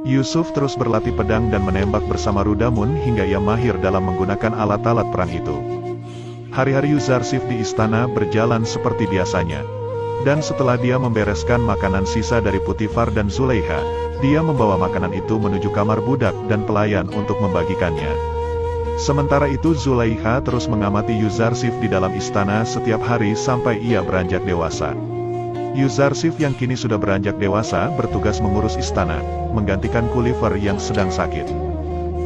Yusuf terus berlatih pedang dan menembak bersama Rudamun hingga ia mahir dalam menggunakan alat-alat perang itu. Hari-hari Yuzarsif di istana berjalan seperti biasanya. Dan setelah dia membereskan makanan sisa dari Putifar dan Zulaikha, dia membawa makanan itu menuju kamar budak dan pelayan untuk membagikannya. Sementara itu Zulaikha terus mengamati Yuzarsif di dalam istana setiap hari sampai ia beranjak dewasa. Yuzarsif yang kini sudah beranjak dewasa bertugas mengurus istana, menggantikan Kulifer yang sedang sakit.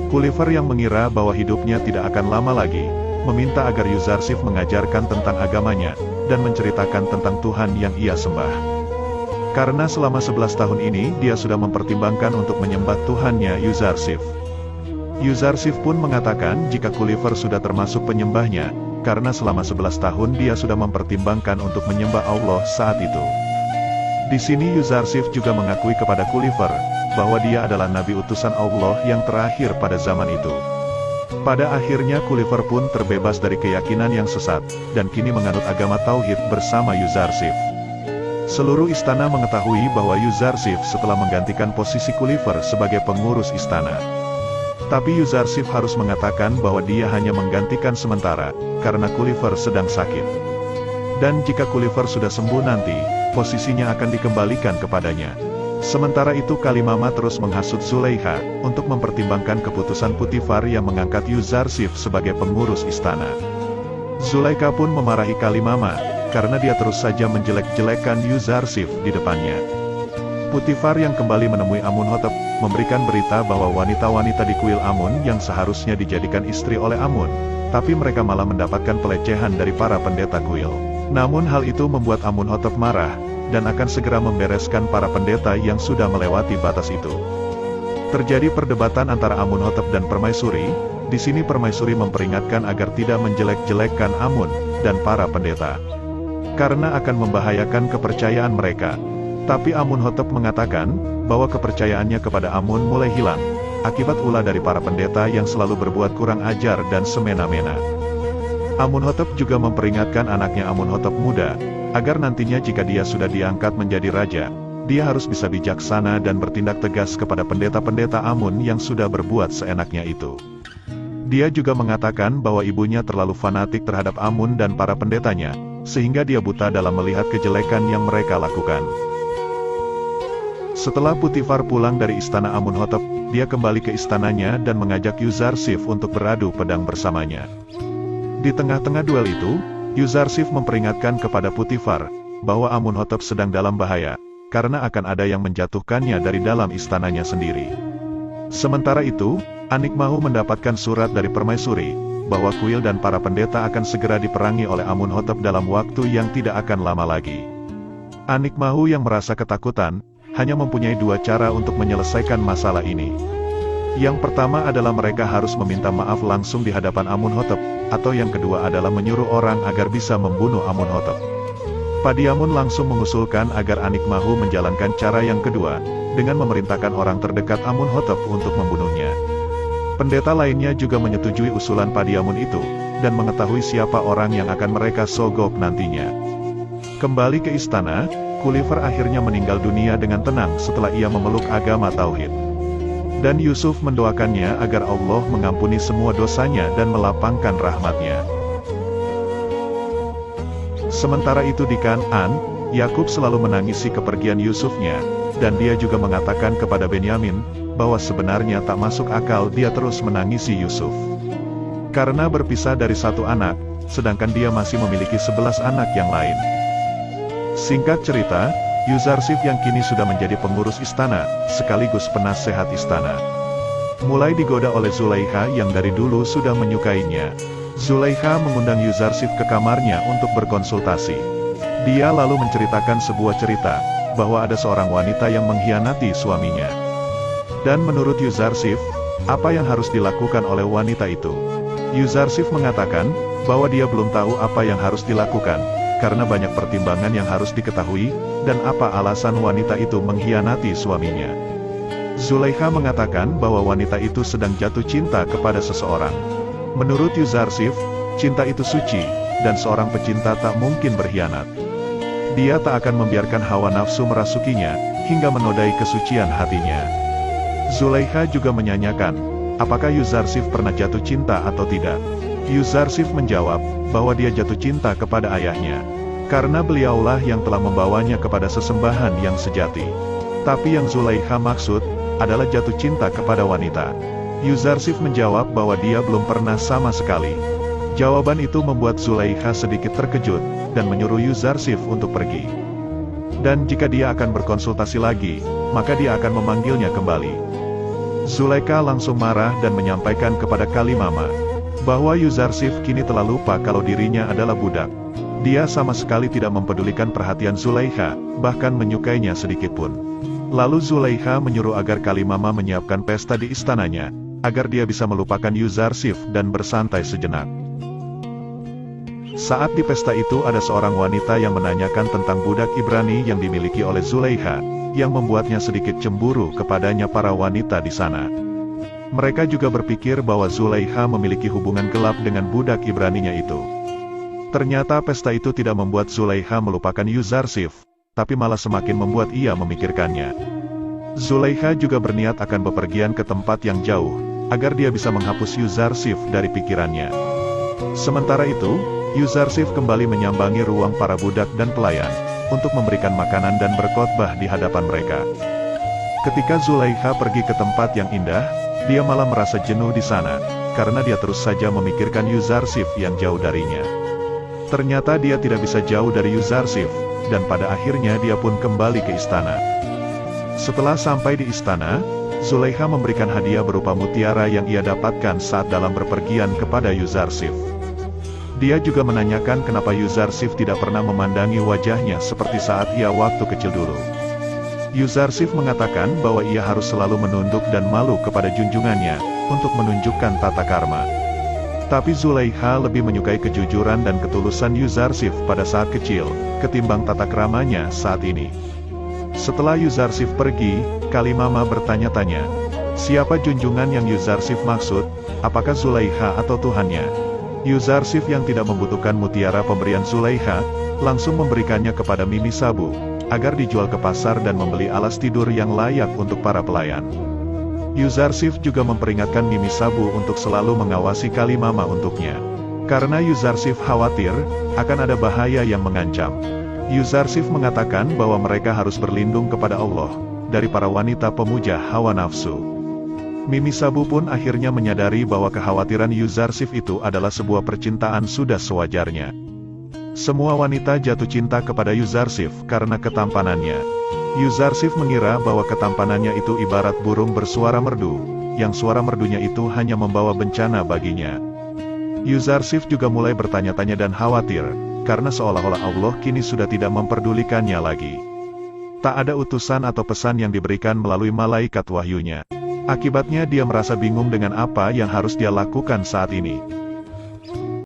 Kulifer yang mengira bahwa hidupnya tidak akan lama lagi, meminta agar Yuzarsif mengajarkan tentang agamanya, dan menceritakan tentang Tuhan yang ia sembah. Karena selama 11 tahun ini dia sudah mempertimbangkan untuk menyembah Tuhannya Yuzarsif. Yuzarsif pun mengatakan jika Kulifer sudah termasuk penyembahnya, karena selama 11 tahun dia sudah mempertimbangkan untuk menyembah Allah saat itu. Di sini Yuzarsif juga mengakui kepada Kulifer, bahwa dia adalah nabi utusan Allah yang terakhir pada zaman itu. Pada akhirnya Kulifer pun terbebas dari keyakinan yang sesat, dan kini menganut agama Tauhid bersama Yuzarsif. Seluruh istana mengetahui bahwa Yuzarsif setelah menggantikan posisi Kulifer sebagai pengurus istana. Tapi Yuzarsif harus mengatakan bahwa dia hanya menggantikan sementara, karena Kulifer sedang sakit. Dan jika Kulifer sudah sembuh nanti, posisinya akan dikembalikan kepadanya. Sementara itu Kalimama terus menghasut Zulaikha, untuk mempertimbangkan keputusan Putifar yang mengangkat Yuzarsif sebagai pengurus istana. Zulaikha pun memarahi Kalimama, karena dia terus saja menjelek-jelekan Yuzarsif di depannya. Putifar yang kembali menemui Amunhotep, memberikan berita bahwa wanita-wanita di kuil Amun yang seharusnya dijadikan istri oleh Amun, tapi mereka malah mendapatkan pelecehan dari para pendeta kuil. Namun hal itu membuat Amunhotep marah, dan akan segera membereskan para pendeta yang sudah melewati batas itu. Terjadi perdebatan antara Amunhotep dan Permaisuri. Di sini Permaisuri memperingatkan agar tidak menjelek-jelekkan Amun dan para pendeta, karena akan membahayakan kepercayaan mereka. Tapi Amunhotep mengatakan bahwa kepercayaannya kepada Amun mulai hilang, akibat ulah dari para pendeta yang selalu berbuat kurang ajar dan semena-mena. Amunhotep juga memperingatkan anaknya Amunhotep muda, agar nantinya jika dia sudah diangkat menjadi raja, dia harus bisa bijaksana dan bertindak tegas kepada pendeta-pendeta Amun yang sudah berbuat seenaknya itu. Dia juga mengatakan bahwa ibunya terlalu fanatik terhadap Amun dan para pendetanya, sehingga dia buta dalam melihat kejelekan yang mereka lakukan. Setelah Putifar pulang dari istana Amunhotep, dia kembali ke istananya dan mengajak Yuzarsif untuk beradu pedang bersamanya. Di tengah-tengah duel itu, Yuzarsif memperingatkan kepada Putifar, bahwa Amunhotep sedang dalam bahaya, karena akan ada yang menjatuhkannya dari dalam istananya sendiri. Sementara itu, Anikmahu mendapatkan surat dari Permaisuri, bahwa kuil dan para pendeta akan segera diperangi oleh Amunhotep dalam waktu yang tidak akan lama lagi. Anikmahu yang merasa ketakutan, hanya mempunyai dua cara untuk menyelesaikan masalah ini. Yang pertama adalah mereka harus meminta maaf langsung di hadapan Amunhotep, atau yang kedua adalah menyuruh orang agar bisa membunuh Amunhotep. Padiamun langsung mengusulkan agar Anikmahu menjalankan cara yang kedua, dengan memerintahkan orang terdekat Amunhotep untuk membunuhnya. Pendeta lainnya juga menyetujui usulan Padiamun itu, dan mengetahui siapa orang yang akan mereka sogok nantinya. Kembali ke istana, Kulifer akhirnya meninggal dunia dengan tenang setelah ia memeluk agama Tauhid. Dan Yusuf mendoakannya agar Allah mengampuni semua dosanya dan melapangkan rahmatnya. Sementara itu di Kan'an, Yakub selalu menangisi kepergian Yusufnya, dan dia juga mengatakan kepada Benyamin, bahwa sebenarnya tak masuk akal dia terus menangisi Yusuf. Karena berpisah dari satu anak, sedangkan dia masih memiliki 11 anak yang lain. Singkat cerita, Yuzarsif yang kini sudah menjadi pengurus istana, sekaligus penasehat istana, mulai digoda oleh Zulaikha yang dari dulu sudah menyukainya. Zulaikha mengundang Yuzarsif ke kamarnya untuk berkonsultasi. Dia lalu menceritakan sebuah cerita, bahwa ada seorang wanita yang mengkhianati suaminya. Dan menurut Yuzarsif, apa yang harus dilakukan oleh wanita itu? Yuzarsif mengatakan, bahwa dia belum tahu apa yang harus dilakukan, karena banyak pertimbangan yang harus diketahui, dan apa alasan wanita itu mengkhianati suaminya. Zulaikha mengatakan bahwa wanita itu sedang jatuh cinta kepada seseorang. Menurut Yuzarsif, cinta itu suci, dan seorang pecinta tak mungkin berkhianat. Dia tak akan membiarkan hawa nafsu merasukinya, hingga menodai kesucian hatinya. Zulaikha juga menyanyikan, apakah Yuzarsif pernah jatuh cinta atau tidak? Yuzarsif menjawab, bahwa dia jatuh cinta kepada ayahnya. Karena beliaulah yang telah membawanya kepada sesembahan yang sejati. Tapi yang Zulaikha maksud, adalah jatuh cinta kepada wanita. Yuzarsif menjawab bahwa dia belum pernah sama sekali. Jawaban itu membuat Zulaikha sedikit terkejut, dan menyuruh Yuzarsif untuk pergi. Dan jika dia akan berkonsultasi lagi, maka dia akan memanggilnya kembali. Zulaikha langsung marah dan menyampaikan kepada Kalimama, bahwa Yuzarsif kini telah lupa kalau dirinya adalah budak. Dia sama sekali tidak mempedulikan perhatian Zulaikha, bahkan menyukainya sedikitpun. Lalu Zulaikha menyuruh agar Kalimama menyiapkan pesta di istananya, agar dia bisa melupakan Yuzarsif dan bersantai sejenak. Saat di pesta itu ada seorang wanita yang menanyakan tentang budak Ibrani yang dimiliki oleh Zulaikha, yang membuatnya sedikit cemburu kepadanya para wanita di sana. Mereka juga berpikir bahwa Zulaikha memiliki hubungan gelap dengan budak Ibraninya itu. Ternyata pesta itu tidak membuat Zulaikha melupakan Yuzarsif, tapi malah semakin membuat ia memikirkannya. Zulaikha juga berniat akan bepergian ke tempat yang jauh, agar dia bisa menghapus Yuzarsif dari pikirannya. Sementara itu, Yuzarsif kembali menyambangi ruang para budak dan pelayan, untuk memberikan makanan dan berkhotbah di hadapan mereka. Ketika Zulaikha pergi ke tempat yang indah, dia malah merasa jenuh di sana, karena dia terus saja memikirkan Yuzarsif yang jauh darinya. Ternyata dia tidak bisa jauh dari Yuzarsif, dan pada akhirnya dia pun kembali ke istana. Setelah sampai di istana, Zulaikha memberikan hadiah berupa mutiara yang ia dapatkan saat dalam berpergian kepada Yuzarsif. Dia juga menanyakan kenapa Yuzarsif tidak pernah memandangi wajahnya seperti saat ia waktu kecil dulu. Yuzarsif mengatakan bahwa ia harus selalu menunduk dan malu kepada junjungannya, untuk menunjukkan tata karma. Tapi Zulaikha lebih menyukai kejujuran dan ketulusan Yuzarsif pada saat kecil, ketimbang tata keramanya saat ini. Setelah Yuzarsif pergi, Kalimama bertanya-tanya, siapa junjungan yang Yuzarsif maksud, apakah Zulaikha atau Tuhannya? Yuzarsif yang tidak membutuhkan mutiara pemberian Zulaikha, langsung memberikannya kepada Mimi Sabu, agar dijual ke pasar dan membeli alas tidur yang layak untuk para pelayan. Yuzarsif juga memperingatkan Mimi Sabu untuk selalu mengawasi Kalimama untuknya. Karena Yuzarsif khawatir, akan ada bahaya yang mengancam. Yuzarsif mengatakan bahwa mereka harus berlindung kepada Allah, dari para wanita pemuja hawa nafsu. Mimi Sabu pun akhirnya menyadari bahwa kekhawatiran Yuzarsif itu adalah sebuah percintaan sudah sewajarnya. Semua wanita jatuh cinta kepada Yuzarsif karena ketampanannya. Yuzarsif mengira bahwa ketampanannya itu ibarat burung bersuara merdu, yang suara merdunya itu hanya membawa bencana baginya. Yuzarsif juga mulai bertanya-tanya dan khawatir, karena seolah-olah Allah kini sudah tidak memperdulikannya lagi. Tak ada utusan atau pesan yang diberikan melalui malaikat wahyunya. Akibatnya dia merasa bingung dengan apa yang harus dia lakukan saat ini.